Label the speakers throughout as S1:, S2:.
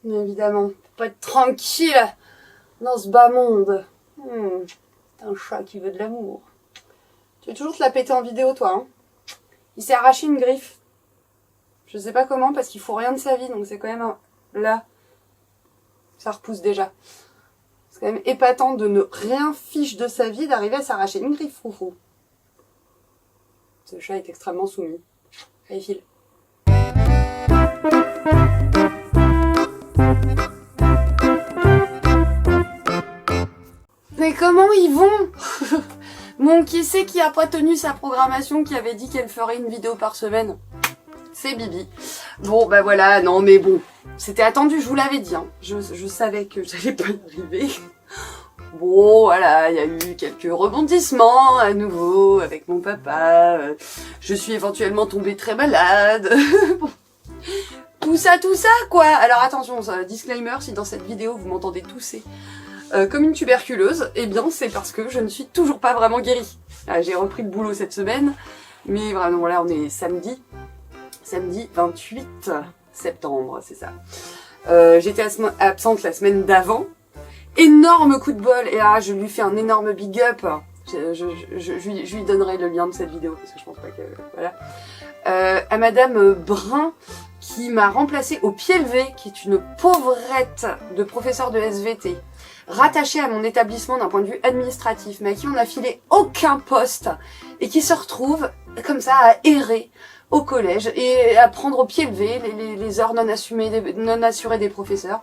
S1: Évidemment, faut pas être tranquille dans ce bas monde. C'est un chat qui veut de l'amour. Tu veux toujours te la péter en vidéo, toi, hein? Il s'est arraché une griffe. Je sais pas comment, parce qu'il faut rien de sa vie, donc c'est quand même là. Ça repousse déjà. C'est quand même épatant de ne rien fiche de sa vie, d'arriver à s'arracher une griffe, froufrou. Ce chat est extrêmement soumis. Allez, file. Mais comment ils vont? Bon, qui c'est qui a pas tenu sa programmation, qui avait dit qu'elle ferait une vidéo par semaine? C'est Bibi. Bon, bah voilà, non mais bon, c'était attendu, je vous l'avais dit, hein. Je savais que j'allais pas y arriver. Bon, voilà, il y a eu quelques rebondissements à nouveau avec mon papa. Je suis éventuellement tombée très malade. Bon. Tout ça, quoi. Alors attention, disclaimer, si dans cette vidéo vous m'entendez tousser comme une tuberculeuse, eh bien c'est parce que je ne suis toujours pas vraiment guérie. J'ai repris le boulot cette semaine, mais vraiment là on est samedi 28 septembre, c'est ça. J'étais absente la semaine d'avant. Énorme coup de bol, et là je lui fais un énorme big up. Je lui donnerai le lien de cette vidéo, parce que je pense pas que... Voilà. À Madame Brun, qui m'a remplacée au pied levé, qui est une pauvrette de professeur de SVT, rattachée à mon établissement d'un point de vue administratif, mais à qui on n'a filé aucun poste, et qui se retrouve comme ça à errer au collège, et à prendre au pied levé les heures non assurées des professeurs.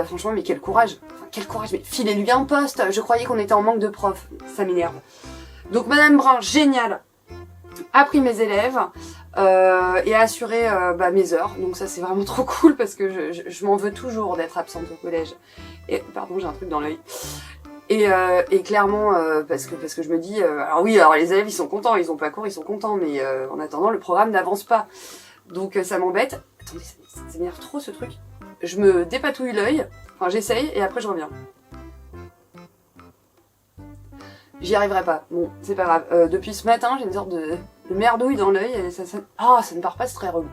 S1: Franchement, mais quel courage. Enfin, quel courage, mais filez-lui un poste. Je croyais qu'on était en manque de profs. Ça m'énerve. Donc Madame Brun, géniale, a pris mes élèves et a assuré mes heures. Donc ça c'est vraiment trop cool parce que je m'en veux toujours d'être absente au collège. Et pardon, j'ai un truc dans l'œil. Et clairement, parce que je me dis, alors les élèves ils sont contents, ils ont pas cours, ils sont contents, mais en attendant le programme n'avance pas. Donc ça m'embête. Attendez, ça m'énerve trop ce truc. Je me dépatouille l'œil, enfin j'essaye et après je reviens. J'y arriverai pas. Bon, c'est pas grave. Depuis ce matin, j'ai une sorte de merdouille dans l'œil et ça ne part pas, c'est très relou.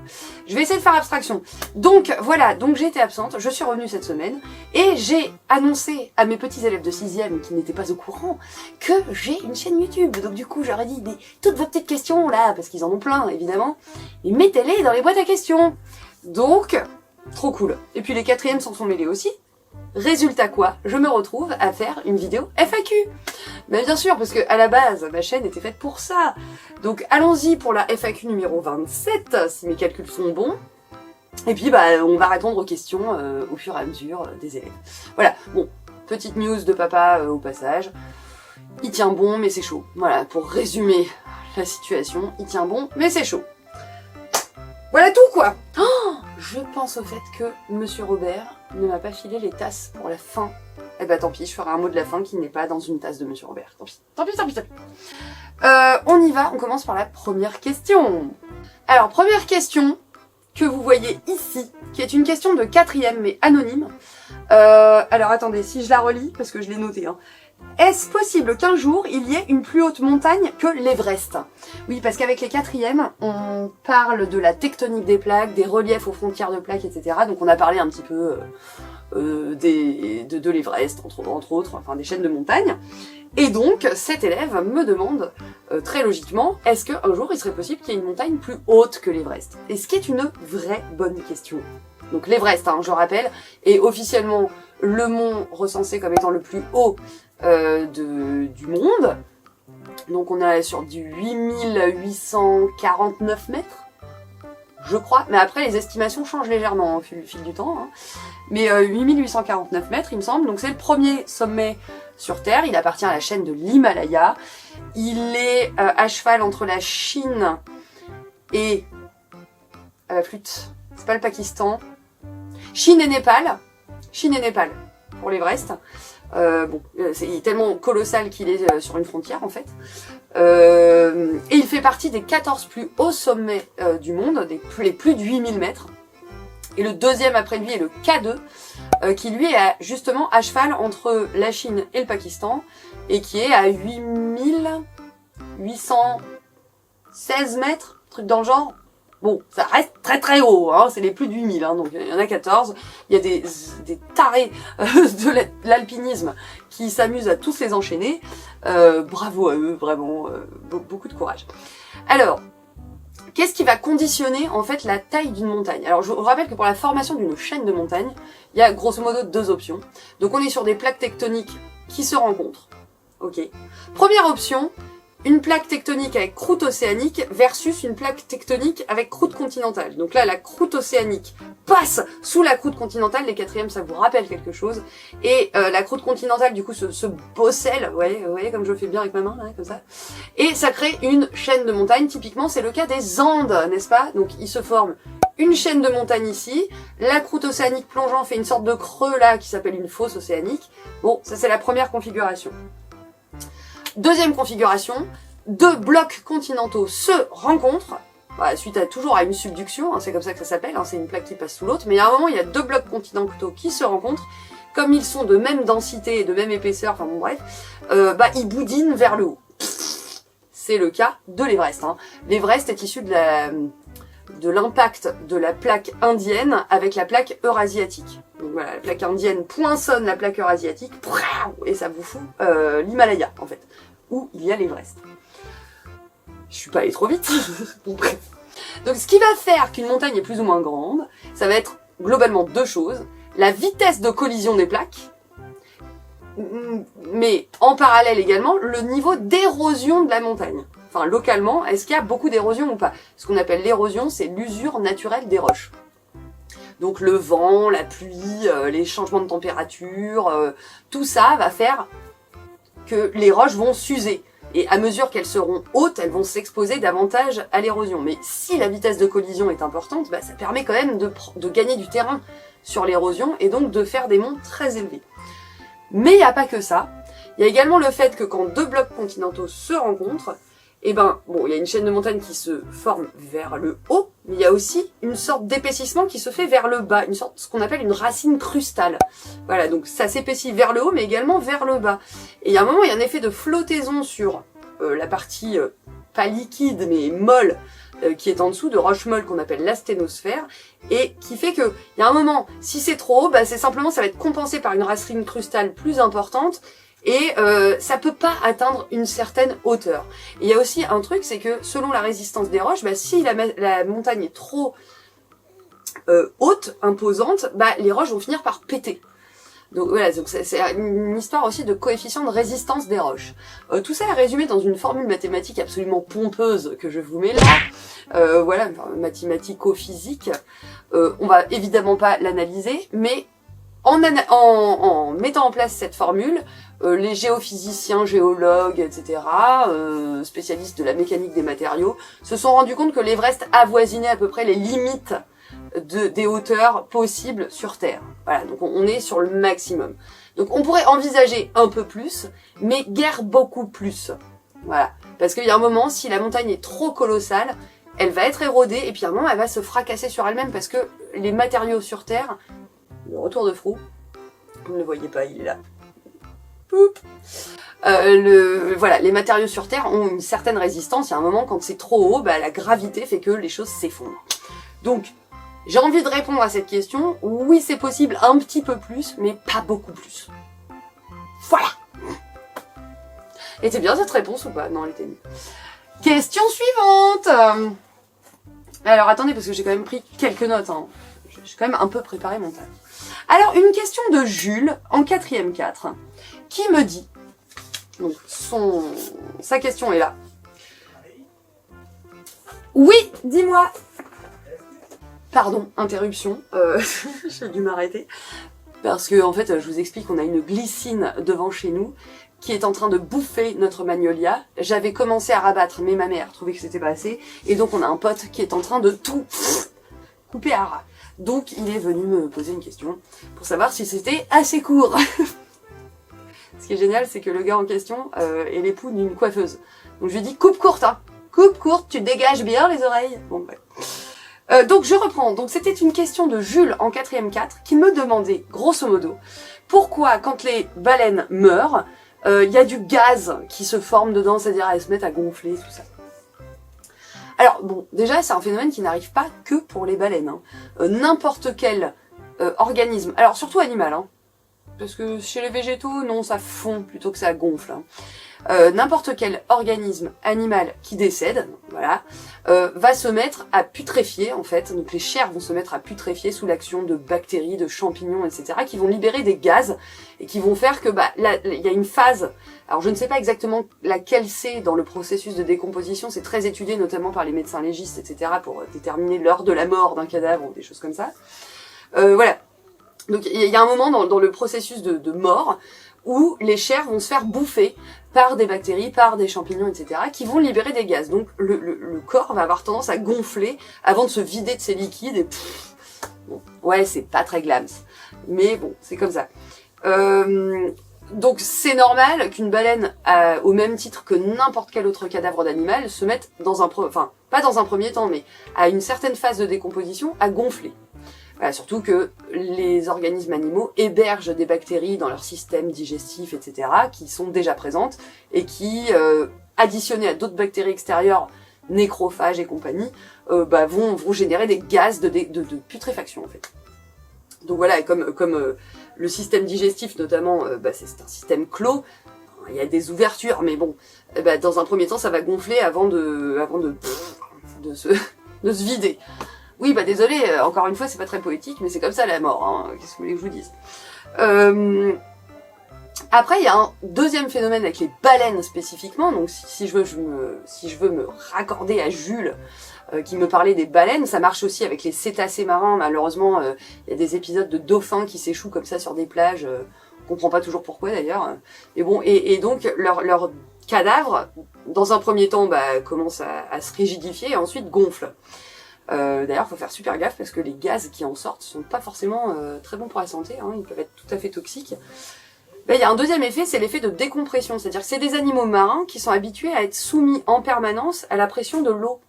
S1: Je vais essayer de faire abstraction. Donc voilà, donc j'ai été absente, je suis revenue cette semaine et j'ai annoncé à mes petits élèves de 6e qui n'étaient pas au courant que j'ai une chaîne YouTube. Donc du coup, j'aurais dit, toutes vos petites questions là, parce qu'ils en ont plein évidemment, et mettez-les dans les boîtes à questions. Donc... trop cool. Et puis les 4e s'en sont mêlés aussi. Résultat quoi? Je me retrouve à faire une vidéo FAQ. Mais bien sûr, parce que à la base, ma chaîne était faite pour ça. Donc allons-y pour la FAQ numéro 27, si mes calculs sont bons. Et puis on va répondre aux questions au fur et à mesure des élèves. Voilà, bon, petite news de papa au passage. Il tient bon, mais c'est chaud. Voilà, pour résumer la situation, il tient bon, mais c'est chaud. Voilà tout quoi. Oh, je pense au fait que Monsieur Robert ne m'a pas filé les tasses pour la fin. Eh ben tant pis, je ferai un mot de la fin qui n'est pas dans une tasse de Monsieur Robert. Tant pis, tant pis, tant pis, tant pis. On y va, on commence par la première question. Alors première question que vous voyez ici, qui est une question de 4e mais anonyme. Alors attendez, si je la relis, parce que je l'ai noté, hein. Est-ce possible qu'un jour, il y ait une plus haute montagne que l'Everest? Oui, parce qu'avec les 4e, on parle de la tectonique des plaques, des reliefs aux frontières de plaques, etc. Donc on a parlé un petit peu de l'Everest, entre autres, enfin des chaînes de montagnes. Et donc, cet élève me demande, très logiquement, est-ce qu'un jour, il serait possible qu'il y ait une montagne plus haute que l'Everest? Et ce qui est une vraie bonne question. Donc l'Everest, hein, je rappelle, est officiellement le mont recensé comme étant le plus haut du monde. Donc on est sur du 8849 mètres, je crois. Mais après, les estimations changent légèrement au fil du temps. Hein. Mais 8849 mètres, il me semble. Donc c'est le premier sommet sur Terre. Il appartient à la chaîne de l'Himalaya. Il est à cheval entre la Chine et... à la flûte, c'est pas le Pakistan. Chine et Népal. Chine et Népal pour l'Everest. C'est tellement colossal qu'il est sur une frontière en fait. Et il fait partie des 14 plus hauts sommets du monde, les plus de 8000 mètres. Et le deuxième après lui est le K2, qui lui est justement à cheval entre la Chine et le Pakistan, et qui est à 8816 mètres, truc dans le genre. Bon, ça reste très très haut, hein, c'est les plus de 8000, hein, donc il y en a 14. Il y a des tarés de l'alpinisme qui s'amusent à tous les enchaîner. Bravo à eux, vraiment, beaucoup de courage. Alors, qu'est-ce qui va conditionner en fait la taille d'une montagne? Alors je vous rappelle que pour la formation d'une chaîne de montagnes, il y a grosso modo deux options. Donc on est sur des plaques tectoniques qui se rencontrent. Ok. Première option, une plaque tectonique avec croûte océanique versus une plaque tectonique avec croûte continentale. Donc là, la croûte océanique passe sous la croûte continentale, les quatrièmes, ça vous rappelle quelque chose. Et la croûte continentale, du coup, se bosselle, vous voyez comme je fais bien avec ma main, là, comme ça. Et ça crée une chaîne de montagnes, typiquement, c'est le cas des Andes, n'est-ce pas? Donc il se forme une chaîne de montagnes ici, la croûte océanique plongeant fait une sorte de creux là qui s'appelle une fosse océanique. Bon, ça c'est la première configuration. Deuxième configuration, deux blocs continentaux se rencontrent, suite toujours à une subduction, hein, c'est comme ça que ça s'appelle, hein, c'est une plaque qui passe sous l'autre, mais à un moment il y a deux blocs continentaux qui se rencontrent, comme ils sont de même densité et de même épaisseur, enfin bon bref, ils boudinent vers le haut. C'est le cas de l'Everest. Hein. L'Everest est issu de l'impact de la plaque indienne avec la plaque eurasiatique. Donc voilà, la plaque indienne poinçonne la plaque eurasiatique, et ça vous fout l'Himalaya, en fait, où il y a l'Everest. Je suis pas allée trop vite. Bon, bref. Donc ce qui va faire qu'une montagne est plus ou moins grande, ça va être globalement deux choses. La vitesse de collision des plaques, mais en parallèle également, le niveau d'érosion de la montagne. Enfin, localement, est-ce qu'il y a beaucoup d'érosion ou pas? Ce qu'on appelle l'érosion, c'est l'usure naturelle des roches. Donc le vent, la pluie, les changements de température, tout ça va faire que les roches vont s'user. Et à mesure qu'elles seront hautes, elles vont s'exposer davantage à l'érosion. Mais si la vitesse de collision est importante, ça permet quand même de gagner du terrain sur l'érosion et donc de faire des monts très élevés. Mais il n'y a pas que ça. Il y a également le fait que quand deux blocs continentaux se rencontrent, il y a une chaîne de montagnes qui se forme vers le haut, mais il y a aussi une sorte d'épaississement qui se fait vers le bas, ce qu'on appelle une racine crustale. Voilà, donc ça s'épaissit vers le haut, mais également vers le bas. Et il y a un moment, il y a un effet de flottaison sur la partie pas liquide, mais molle, qui est en dessous, de roches molles qu'on appelle l'asténosphère, et qui fait que, il y a un moment, si c'est trop haut, ça va être compensé par une racine crustale plus importante, et ça peut pas atteindre une certaine hauteur. Et il y a aussi un truc, c'est que selon la résistance des roches, si la montagne est trop haute, imposante, les roches vont finir par péter. Donc voilà, c'est une histoire aussi de coefficient de résistance des roches. Tout ça est résumé dans une formule mathématique absolument pompeuse que je vous mets là. Voilà, mathématico-physique. On va évidemment pas l'analyser, mais en mettant en place cette formule, les géophysiciens, géologues, etc., spécialistes de la mécanique des matériaux, se sont rendus compte que l'Everest avoisinait à peu près les limites des hauteurs possibles sur Terre. Voilà, donc on est sur le maximum. Donc on pourrait envisager un peu plus, mais guère beaucoup plus. Voilà, parce qu'il y a un moment, si la montagne est trop colossale, elle va être érodée, et puis à un moment, elle va se fracasser sur elle-même, parce que les matériaux sur Terre, le retour de Frou, vous ne le voyez pas, il est là. Les matériaux sur Terre ont une certaine résistance. Il y a un moment, quand c'est trop haut, la gravité fait que les choses s'effondrent. Donc, j'ai envie de répondre à cette question. Oui, c'est possible un petit peu plus, mais pas beaucoup plus. Voilà. Était bien cette réponse ou pas? Non, elle était nulle. Question suivante. Alors, attendez, parce que j'ai quand même pris quelques notes. Hein. J'ai quand même un peu préparé mon tas. Alors, une question de Jules, en 4e 4, qui me dit, donc sa question est là. Oui, dis-moi. Pardon, interruption, j'ai dû m'arrêter. Parce que, en fait, je vous explique, on a une glycine devant chez nous qui est en train de bouffer notre magnolia. J'avais commencé à rabattre, mais ma mère trouvait que c'était pas assez. Et donc, on a un pote qui est en train de tout couper à ras. Donc, il est venu me poser une question pour savoir si c'était assez court. Ce qui est génial, c'est que le gars en question est l'époux d'une coiffeuse. Donc, je lui ai dit, coupe courte, hein. Coupe courte, tu dégages bien les oreilles. Bon, bref. Donc je reprends, donc c'était une question de Jules en 4e 4 qui me demandait, grosso modo, pourquoi quand les baleines meurent, il y a du gaz qui se forme dedans, c'est-à-dire elles se mettent à gonfler, tout ça. Alors bon, déjà c'est un phénomène qui n'arrive pas que pour les baleines. Hein. N'importe quel organisme, alors surtout animal, hein, parce que chez les végétaux, non, ça fond plutôt que ça gonfle. Hein. N'importe quel organisme animal qui décède, voilà, va se mettre à putréfier en fait. Donc les chairs vont se mettre à putréfier sous l'action de bactéries, de champignons, etc. qui vont libérer des gaz et qui vont faire que là il y a une phase. Alors je ne sais pas exactement laquelle c'est dans le processus de décomposition. C'est très étudié notamment par les médecins légistes, etc. pour déterminer l'heure de la mort d'un cadavre ou des choses comme ça. Voilà. Donc il y a un moment dans le processus de mort où les chairs vont se faire bouffer par des bactéries, par des champignons, etc., qui vont libérer des gaz. Donc le corps va avoir tendance à gonfler avant de se vider de ses liquides. Et bon, ouais, c'est pas très glams, mais bon, c'est comme ça. Donc c'est normal qu'une baleine, au même titre que n'importe quel autre cadavre d'animal, se mette dans pas dans un premier temps, mais à une certaine phase de décomposition, à gonfler. Voilà, surtout que les organismes animaux hébergent des bactéries dans leur système digestif, etc., qui sont déjà présentes et qui, additionnées à d'autres bactéries extérieures, nécrophages et compagnie, vont générer des gaz de putréfaction en fait. Donc voilà, et comme le système digestif notamment, c'est un système clos, il y a des ouvertures, mais bon, dans un premier temps, ça va gonfler avant de se vider. Oui, désolé, encore une fois, c'est pas très poétique, mais c'est comme ça la mort, hein. Qu'est-ce que vous voulez que je vous dise? Après, il y a un deuxième phénomène avec les baleines spécifiquement, donc si je veux me raccorder à Jules, qui me parlait des baleines, ça marche aussi avec les cétacés marins. Malheureusement, il y a des épisodes de dauphins qui s'échouent comme ça sur des plages, on comprend pas toujours pourquoi d'ailleurs. Et bon, et donc leur cadavre, dans un premier temps, commence à se rigidifier et ensuite gonfle. D'ailleurs, faut faire super gaffe parce que les gaz qui en sortent sont pas forcément très bons pour la santé, hein, ils peuvent être tout à fait toxiques. Là, il y a un deuxième effet, c'est l'effet de décompression, c'est-à-dire que c'est des animaux marins qui sont habitués à être soumis en permanence à la pression de l'eau,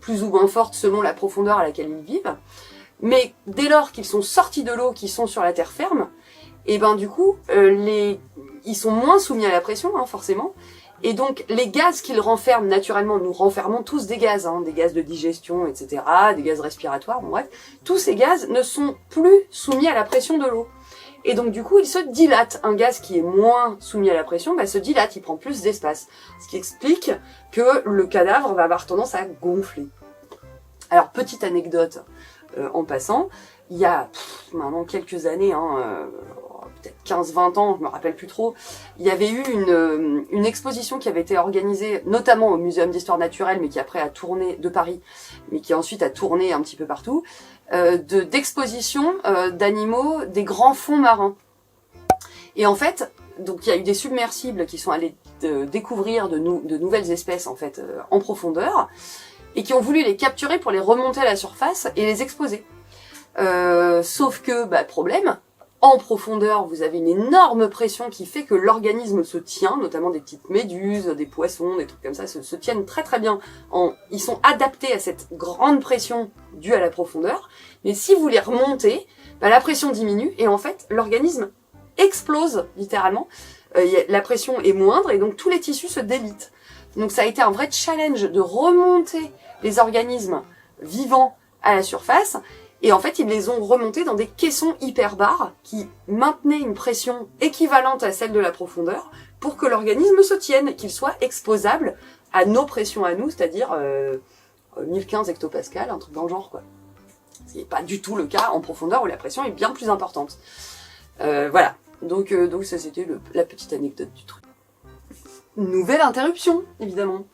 S1: plus ou moins forte selon la profondeur à laquelle ils vivent. Mais dès lors qu'ils sont sortis de l'eau, qu'ils sont sur la terre ferme, et du coup, ils sont moins soumis à la pression, hein, forcément. Et donc, les gaz qu'ils renferment naturellement, nous renfermons tous des gaz, hein, des gaz de digestion, etc., des gaz respiratoires, bon bref, tous ces gaz ne sont plus soumis à la pression de l'eau. Et donc, du coup, ils se dilatent. Un gaz qui est moins soumis à la pression, se dilate, il prend plus d'espace. Ce qui explique que le cadavre va avoir tendance à gonfler. Alors, petite anecdote en passant, il y a maintenant quelques années, peut-être 15-20 ans, je me rappelle plus trop, il y avait eu une exposition qui avait été organisée notamment au Muséum d'Histoire Naturelle, mais qui après a tourné de Paris, mais qui ensuite a tourné un petit peu partout, d'exposition d'animaux des grands fonds marins. Et en fait, donc il y a eu des submersibles qui sont allés découvrir de nouvelles espèces en fait en profondeur, et qui ont voulu les capturer pour les remonter à la surface et les exposer. Sauf que, problème, en profondeur, vous avez une énorme pression qui fait que l'organisme se tient, notamment des petites méduses, des poissons, des trucs comme ça, se tiennent très très bien. Ils sont adaptés à cette grande pression due à la profondeur, mais si vous les remontez, la pression diminue et en fait, l'organisme explose, littéralement. La pression est moindre et donc tous les tissus se délitent. Donc ça a été un vrai challenge de remonter les organismes vivants à la surface. Et en fait, ils les ont remontés dans des caissons hyperbares qui maintenaient une pression équivalente à celle de la profondeur pour que l'organisme se tienne, qu'il soit exposable à nos pressions à nous, c'est-à-dire 1015 hectopascales, un truc dans le genre, quoi. Ce qui n'est pas du tout le cas en profondeur où la pression est bien plus importante. Voilà. Donc ça, c'était la petite anecdote du truc. Nouvelle interruption, évidemment.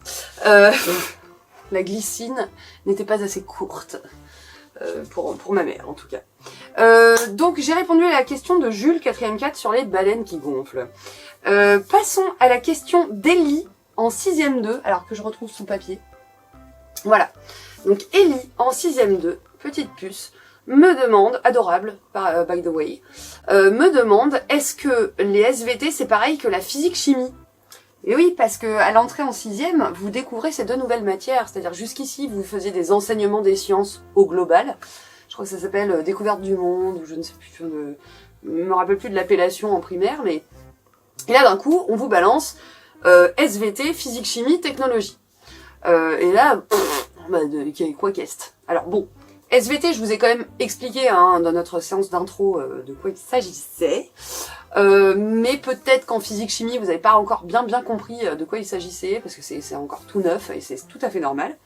S1: La glycine n'était pas assez courte. Pour ma mère en tout cas. Donc j'ai répondu à la question de Jules 4ème 4 sur les baleines qui gonflent. Passons à la question d'Ellie en 6ème 2, alors que je retrouve son papier. Voilà. Donc Ellie en 6ème 2, petite puce, me demande, adorable by the way, me demande est-ce que les SVT c'est pareil que la physique-chimie? Et oui, parce que à l'entrée en 6ème, vous découvrez ces deux nouvelles matières. C'est-à-dire jusqu'ici, vous faisiez des enseignements des sciences au global. Je crois que ça s'appelle découverte du monde, ou je ne sais plus, je ne me rappelle plus de l'appellation en primaire, mais... Et là, d'un coup, on vous balance SVT, physique, chimie, technologie. Et là, quoi qu'est-ce? Alors bon, SVT, je vous ai quand même expliqué hein, dans notre séance d'intro de quoi il s'agissait. Mais peut-être qu'en physique-chimie, vous n'avez pas encore bien compris de quoi il s'agissait, parce que c'est encore tout neuf et c'est tout à fait normal.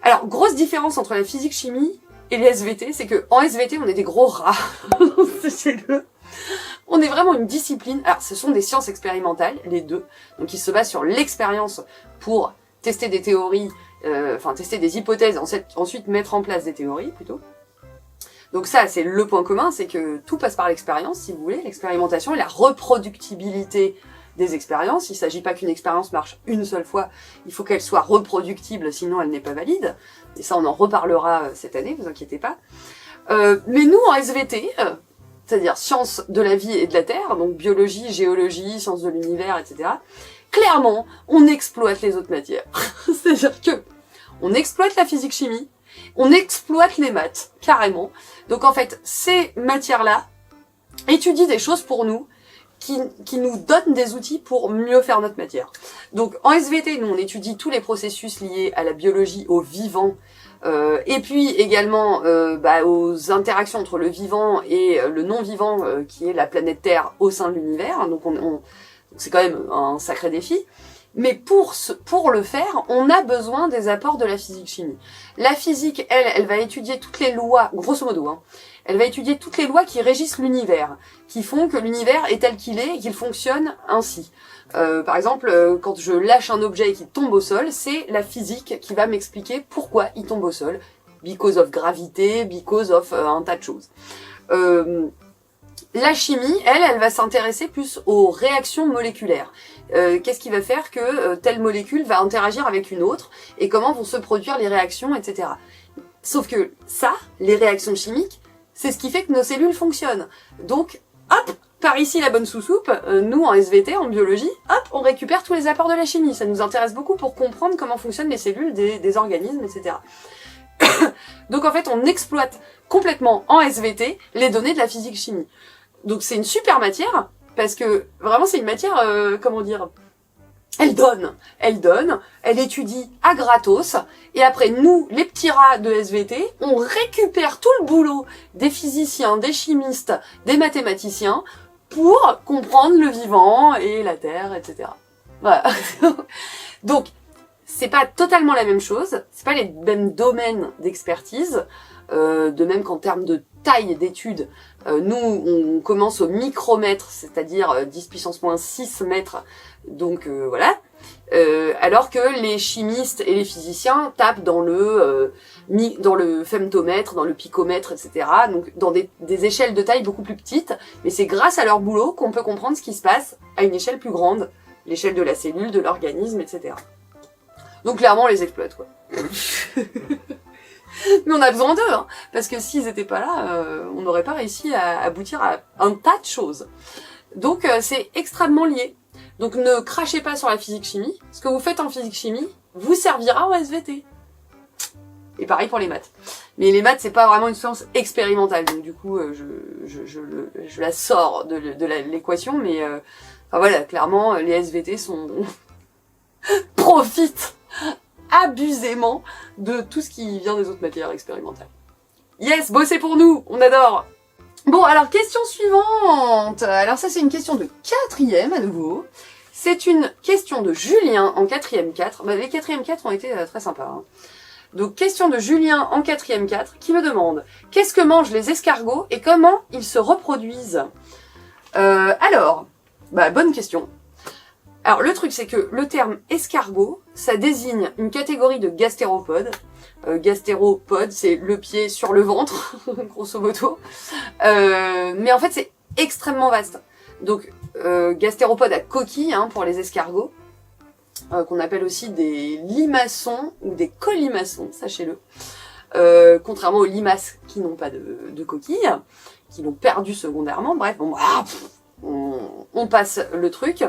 S1: Alors, grosse différence entre la physique-chimie et les SVT, c'est que en SVT, on est des gros rats. On est vraiment une discipline. Alors, ce sont des sciences expérimentales, les deux. Donc, ils se basent sur l'expérience pour tester des théories, tester des hypothèses, ensuite mettre en place des théories, plutôt. Donc ça, c'est le point commun, c'est que tout passe par l'expérience, si vous voulez, l'expérimentation et la reproductibilité des expériences. Il ne s'agit pas qu'une expérience marche une seule fois, il faut qu'elle soit reproductible, sinon elle n'est pas valide. Et ça, on en reparlera cette année, vous inquiétez pas. Mais nous, en SVT, c'est-à-dire sciences de la vie et de la Terre, donc biologie, géologie, sciences de l'univers, etc., clairement, on exploite les autres matières. C'est-à-dire que on exploite la physique-chimie, on exploite les maths, carrément. Donc en fait, ces matières-là étudient des choses pour nous, qui nous donnent des outils pour mieux faire notre matière. Donc en SVT, nous on étudie tous les processus liés à la biologie, au vivant, et puis également aux interactions entre le vivant et le non-vivant, qui est la planète Terre au sein de l'univers. Donc c'est quand même un sacré défi. Mais pour le faire, on a besoin des apports de la physique-chimie. La physique, elle va étudier toutes les lois, grosso modo, hein, elle va étudier toutes les lois qui régissent l'univers, qui font que l'univers est tel qu'il est et qu'il fonctionne ainsi. Par exemple, quand je lâche un objet et qu'il tombe au sol, c'est la physique qui va m'expliquer pourquoi il tombe au sol. Because of gravité, because of un tas de choses. La chimie, elle va s'intéresser plus aux réactions moléculaires. Qu'est-ce qui va faire que telle molécule va interagir avec une autre et comment vont se produire les réactions, etc. Sauf que ça, les réactions chimiques, c'est ce qui fait que nos cellules fonctionnent. Donc, hop, par ici la bonne sous-soupe, nous en SVT, en biologie, hop, on récupère tous les apports de la chimie. Ça nous intéresse beaucoup pour comprendre comment fonctionnent les cellules des organismes, etc. Donc en fait, on exploite complètement en SVT les données de la physique-chimie. Donc c'est une super matière, parce que vraiment c'est une matière, elle donne, elle étudie à gratos, et après nous, les petits rats de SVT, on récupère tout le boulot des physiciens, des chimistes, des mathématiciens, pour comprendre le vivant et la Terre, etc. Voilà. Donc, c'est pas totalement la même chose, c'est pas les mêmes domaines d'expertise, de même qu'en termes de taille d'études, nous on commence au micromètre, c'est-à-dire 10 puissance moins 6 mètres, donc voilà, alors que les chimistes et les physiciens tapent dans le femtomètre, dans le picomètre, etc., donc dans des échelles de taille beaucoup plus petites, mais c'est grâce à leur boulot qu'on peut comprendre ce qui se passe à une échelle plus grande, l'échelle de la cellule, de l'organisme, etc. Donc clairement on les exploite, quoi. Mais on a besoin d'eux, hein, parce que s'ils étaient pas là, on n'aurait pas réussi à aboutir à un tas de choses. Donc c'est extrêmement lié. Donc ne crachez pas sur la physique-chimie. Ce que vous faites en physique-chimie vous servira en SVT. Et pareil pour les maths. Mais les maths, c'est pas vraiment une science expérimentale, donc du coup, je la sors de l'équation, mais voilà, clairement, les SVT profitent abusément de tout ce qui vient des autres matières expérimentales. Yes, bossez pour nous, on adore. Bon, alors question suivante. Alors ça c'est une question de 4e à nouveau. C'est une question de Julien en 4e 4. Bah, les 4e 4 ont été très sympas. Hein. Donc question de Julien en 4e 4 qui me demande « Qu'est-ce que mangent les escargots et comment ils se reproduisent ?» Alors, bonne question. Alors le truc c'est que le terme escargot, ça désigne une catégorie de gastéropodes. Gastéropode, c'est le pied sur le ventre, grosso modo. Mais en fait c'est extrêmement vaste. Donc gastéropodes à coquille hein, pour les escargots, qu'on appelle aussi des limaçons ou des colimaçons, sachez-le. Contrairement aux limaces qui n'ont pas de coquille, qui l'ont perdu secondairement. Bref, bon, on passe le truc.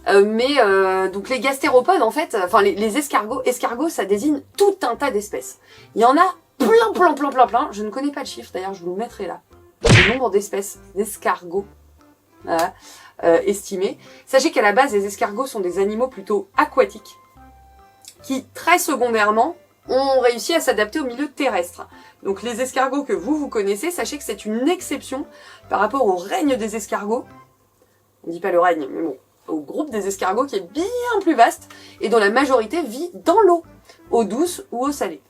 S1: Donc les gastéropodes en fait, enfin les escargots ça désigne tout un tas d'espèces. Il y en a plein, je ne connais pas le chiffre d'ailleurs, je vous le mettrai là. Le nombre d'espèces d'escargots voilà, estimé. Sachez qu'à la base les escargots sont des animaux plutôt aquatiques. qui, très secondairement, ont réussi à s'adapter au milieu terrestre. Donc les escargots que vous connaissez, sachez que c'est une exception par rapport au règne des escargots. On dit pas le règne, mais bon, au groupe des escargots qui est bien plus vaste et dont la majorité vit dans l'eau, eau douce ou eau salée.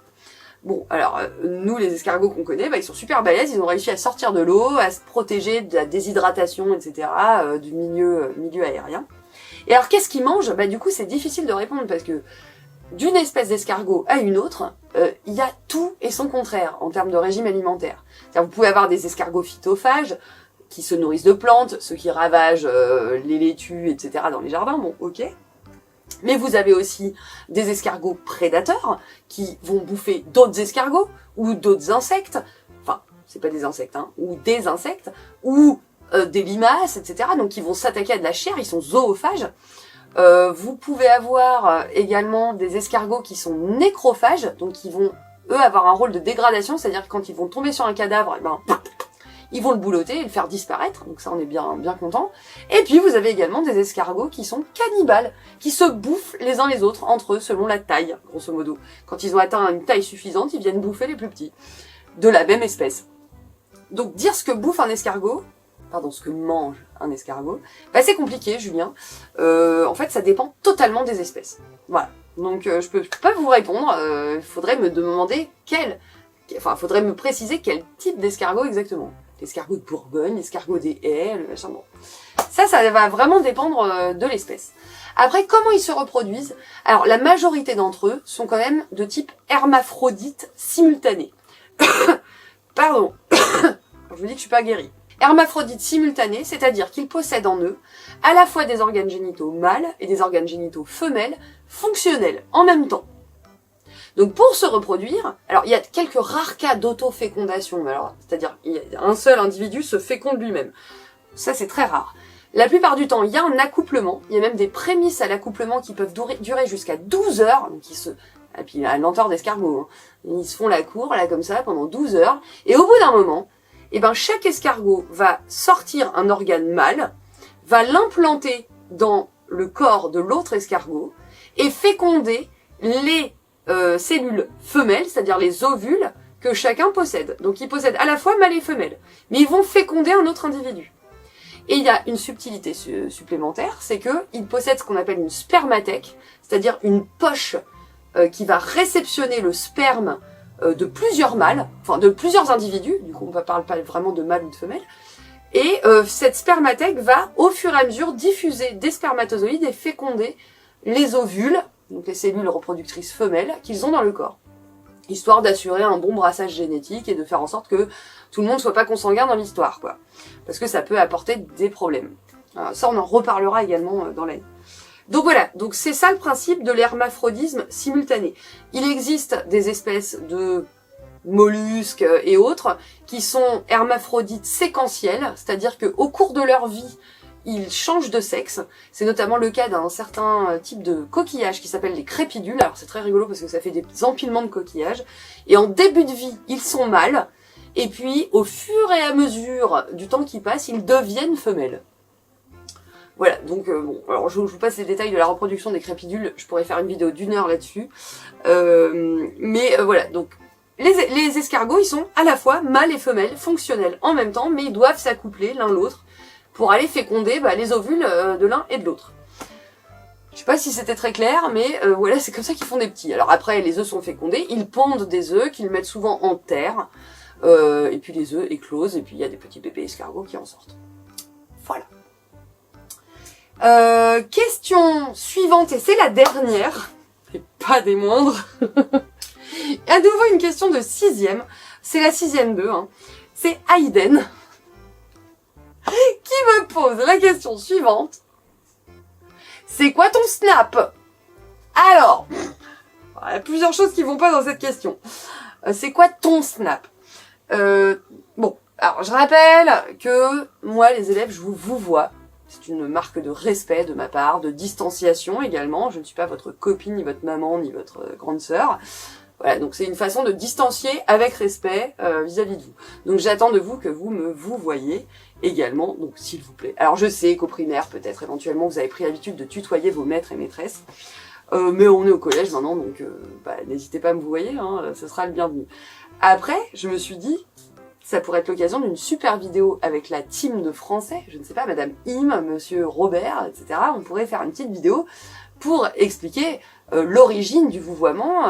S1: Bon, alors, nous, les escargots qu'on connaît, ils sont super balèzes, ils ont réussi à sortir de l'eau, à se protéger de la déshydratation, etc., du milieu aérien. Et alors, qu'est-ce qu'ils mangent? Du coup, c'est difficile de répondre, parce que d'une espèce d'escargot à une autre, il y a tout et son contraire, en termes de régime alimentaire. C'est-à-dire, vous pouvez avoir des escargots phytophages, qui se nourrissent de plantes, ceux qui ravagent les laitues, etc., dans les jardins, bon, ok. Mais vous avez aussi des escargots prédateurs qui vont bouffer d'autres escargots ou d'autres insectes. Enfin, c'est pas des insectes, hein, ou des insectes, ou des limaces, etc. Donc, ils vont s'attaquer à de la chair, ils sont zoophages. Vous pouvez avoir également des escargots qui sont nécrophages, donc ils vont, eux, avoir un rôle de dégradation, c'est-à-dire que quand ils vont tomber sur un cadavre, ils vont le boulotter et le faire disparaître, donc ça on est bien content. Et puis vous avez également des escargots qui sont cannibales, qui se bouffent les uns les autres entre eux selon la taille, grosso modo. Quand ils ont atteint une taille suffisante, ils viennent bouffer les plus petits, de la même espèce. Donc dire ce que bouffe un escargot, ce que mange un escargot, c'est compliqué, Julien. En fait, ça dépend totalement des espèces. Voilà. Donc je peux pas vous répondre, il faudrait me demander faudrait me préciser quel type d'escargot exactement. L'escargot de Bourgogne, l'escargot des haies, le machin, bon. Ça va vraiment dépendre de l'espèce. Après, comment ils se reproduisent? Alors, la majorité d'entre eux sont quand même de type hermaphrodite simultané. Pardon. Je vous dis que je suis pas guérie. Hermaphrodite simultané, c'est-à-dire qu'ils possèdent en eux à la fois des organes génitaux mâles et des organes génitaux femelles fonctionnels en même temps. Donc pour se reproduire, alors il y a quelques rares cas d'autofécondation, c'est-à-dire un seul individu se féconde lui-même. Ça c'est très rare. La plupart du temps, il y a un accouplement, il y a même des prémices à l'accouplement qui peuvent durer jusqu'à 12 heures, donc et puis à lenteur d'escargot, ils se font la cour là comme ça pendant 12 heures, et au bout d'un moment, chaque escargot va sortir un organe mâle, va l'implanter dans le corps de l'autre escargot, et féconder les cellules femelles, c'est-à-dire les ovules que chacun possède. Donc ils possèdent à la fois mâle et femelle, mais ils vont féconder un autre individu. Et il y a une subtilité supplémentaire, c'est que ils possèdent ce qu'on appelle une spermathèque, c'est-à-dire une poche qui va réceptionner le sperme de plusieurs mâles, enfin de plusieurs individus, du coup on ne parle pas vraiment de mâle ou de femelle, et cette spermathèque va au fur et à mesure diffuser des spermatozoïdes et féconder les ovules, donc les cellules reproductrices femelles, qu'ils ont dans le corps, histoire d'assurer un bon brassage génétique et de faire en sorte que tout le monde soit pas consanguin dans l'histoire, quoi. Parce que ça peut apporter des problèmes. Alors, ça, on en reparlera également dans l'année. Donc voilà, donc c'est ça le principe de l'hermaphrodisme simultané. Il existe des espèces de mollusques et autres qui sont hermaphrodites séquentiels, c'est-à-dire qu'au cours de leur vie, ils changent de sexe. C'est notamment le cas d'un certain type de coquillage qui s'appelle les crépidules. Alors c'est très rigolo parce que ça fait des empilements de coquillages. Et en début de vie, ils sont mâles. Et puis, au fur et à mesure du temps qui passe, ils deviennent femelles. Voilà, donc alors je vous passe les détails de la reproduction des crépidules. Je pourrais faire une vidéo d'1 heure là-dessus. Voilà, donc les escargots, ils sont à la fois mâles et femelles, fonctionnels en même temps, mais ils doivent s'accoupler l'un l'autre pour aller féconder les ovules de l'un et de l'autre. Je sais pas si c'était très clair, mais voilà, c'est comme ça qu'ils font des petits. Alors après, les œufs sont fécondés, ils pondent des œufs qu'ils mettent souvent en terre, et puis les œufs éclosent, et puis il y a des petits bébés escargots qui en sortent. Voilà. Question suivante, et c'est la dernière, et pas des moindres. À nouveau une question de 6e, c'est la 6e 2, c'est Aiden qui me pose la question suivante. C'est quoi ton snap? Alors, il y a plusieurs choses qui vont pas dans cette question. C'est quoi ton snap? Bon, alors je rappelle que moi les élèves, je vous vois. C'est une marque de respect de ma part, de distanciation également. Je ne suis pas votre copine, ni votre maman, ni votre grande sœur. Voilà, donc c'est une façon de distancier avec respect vis-à-vis de vous. Donc j'attends de vous que vous me vous voyez également, donc s'il vous plaît. Alors je sais qu'au primaire, peut-être éventuellement, vous avez pris l'habitude de tutoyer vos maîtres et maîtresses. Mais on est au collège maintenant, donc n'hésitez pas à me vous voyez, hein, ce sera le bienvenu. Après, je me suis dit, ça pourrait être l'occasion d'une super vidéo avec la team de français, je ne sais pas, Madame Im, Monsieur Robert, etc. On pourrait faire une petite vidéo pour expliquer l'origine du vouvoiement,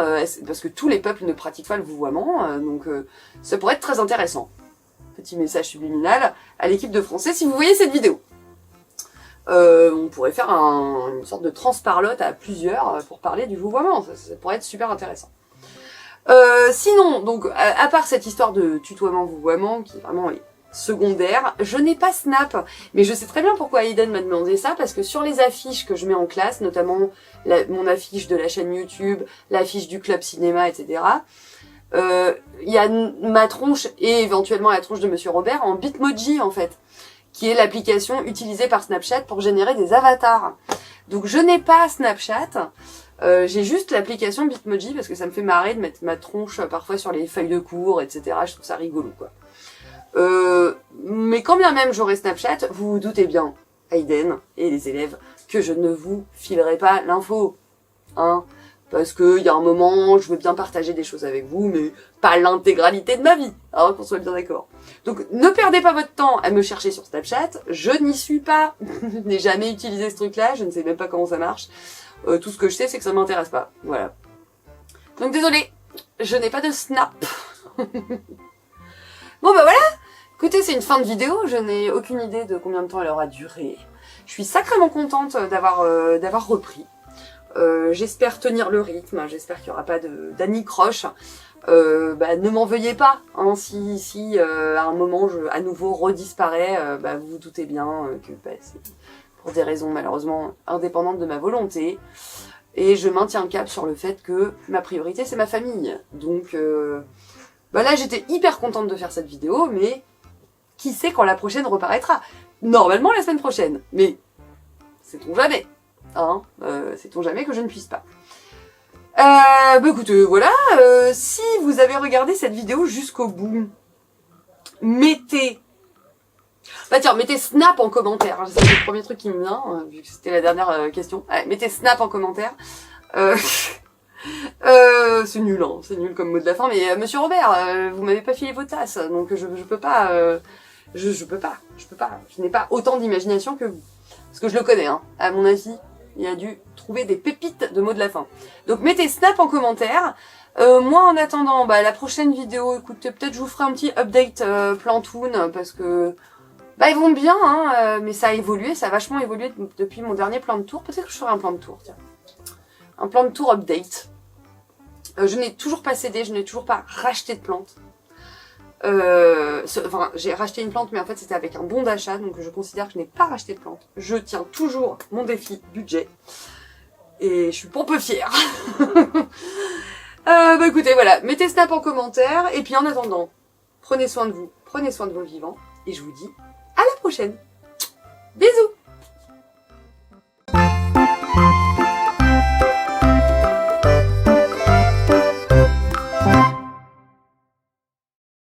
S1: parce que tous les peuples ne pratiquent pas le vouvoiement, donc ça pourrait être très intéressant. Petit message subliminal à l'équipe de français si vous voyez cette vidéo. On pourrait faire une sorte de transparlote à plusieurs pour parler du vouvoiement, ça pourrait être super intéressant. Sinon, donc, à part cette histoire de tutoiement-vouvoiement, qui vraiment est secondaire, je n'ai pas Snap, mais je sais très bien pourquoi Aiden m'a demandé ça, parce que sur les affiches que je mets en classe, notamment mon affiche de la chaîne YouTube, l'affiche du club cinéma, etc., il y a ma tronche et éventuellement la tronche de Monsieur Robert en Bitmoji, en fait, qui est l'application utilisée par Snapchat pour générer des avatars. Donc je n'ai pas Snapchat, j'ai juste l'application Bitmoji parce que ça me fait marrer de mettre ma tronche parfois sur les feuilles de cours, etc. Je trouve ça rigolo, quoi. Mais quand bien même j'aurai Snapchat, vous vous doutez bien, Aiden et les élèves, que je ne vous filerai pas l'info, hein, parce que il y a un moment, je veux bien partager des choses avec vous, mais pas l'intégralité de ma vie, hein, qu'on soit bien d'accord. Donc ne perdez pas votre temps à me chercher sur Snapchat, je n'y suis pas, je n'ai jamais utilisé ce truc-là, je ne sais même pas comment ça marche. Tout ce que je sais, c'est que ça m'intéresse pas. Voilà. Donc désolé, je n'ai pas de Snap. Bon bah voilà. Écoutez, c'est une fin de vidéo. Je n'ai aucune idée de combien de temps elle aura duré. Je suis sacrément contente d'avoir repris. J'espère tenir le rythme. J'espère qu'il n'y aura pas d'anicroche. Ne m'en veuillez pas. Hein, si à un moment je à nouveau redisparais, vous vous doutez bien que c'est pour des raisons malheureusement indépendantes de ma volonté. Et je maintiens le cap sur le fait que ma priorité c'est ma famille. Donc là j'étais hyper contente de faire cette vidéo, mais qui sait quand la prochaine reparaîtra? Normalement la semaine prochaine, mais sait-on jamais, hein, sait-on jamais que je ne puisse pas. Écoutez, voilà, si vous avez regardé cette vidéo jusqu'au bout, mettez Snap en commentaire. C'est le premier truc qui me vient, vu que c'était la dernière question. Allez, mettez Snap en commentaire. C'est nul, hein, c'est nul comme mot de la fin, mais Monsieur Robert, vous m'avez pas filé vos tasses, donc je peux pas, je peux pas. Je n'ai pas autant d'imagination que vous. Parce que je le connais, hein. À mon avis, il a dû trouver des pépites de mots de la fin. Donc mettez Snap en commentaire. Moi, en attendant, la prochaine vidéo, écoutez, peut-être je vous ferai un petit update Plantoon, parce que ils vont bien, hein, mais ça a évolué, ça a vachement évolué depuis mon dernier plan de tour. Peut-être que je ferai un plan de tour, tiens. Un plan de tour update. Je n'ai toujours pas cédé, je n'ai toujours pas racheté de plante. J'ai racheté une plante, mais en fait c'était avec un bon d'achat, donc je considère que je n'ai pas racheté de plante. Je tiens toujours mon défi budget. Et je suis pour peu fière. Écoutez, voilà, mettez Snap en commentaire, et puis en attendant, prenez soin de vous, prenez soin de vos vivants, et je vous dis à la prochaine. Bisous!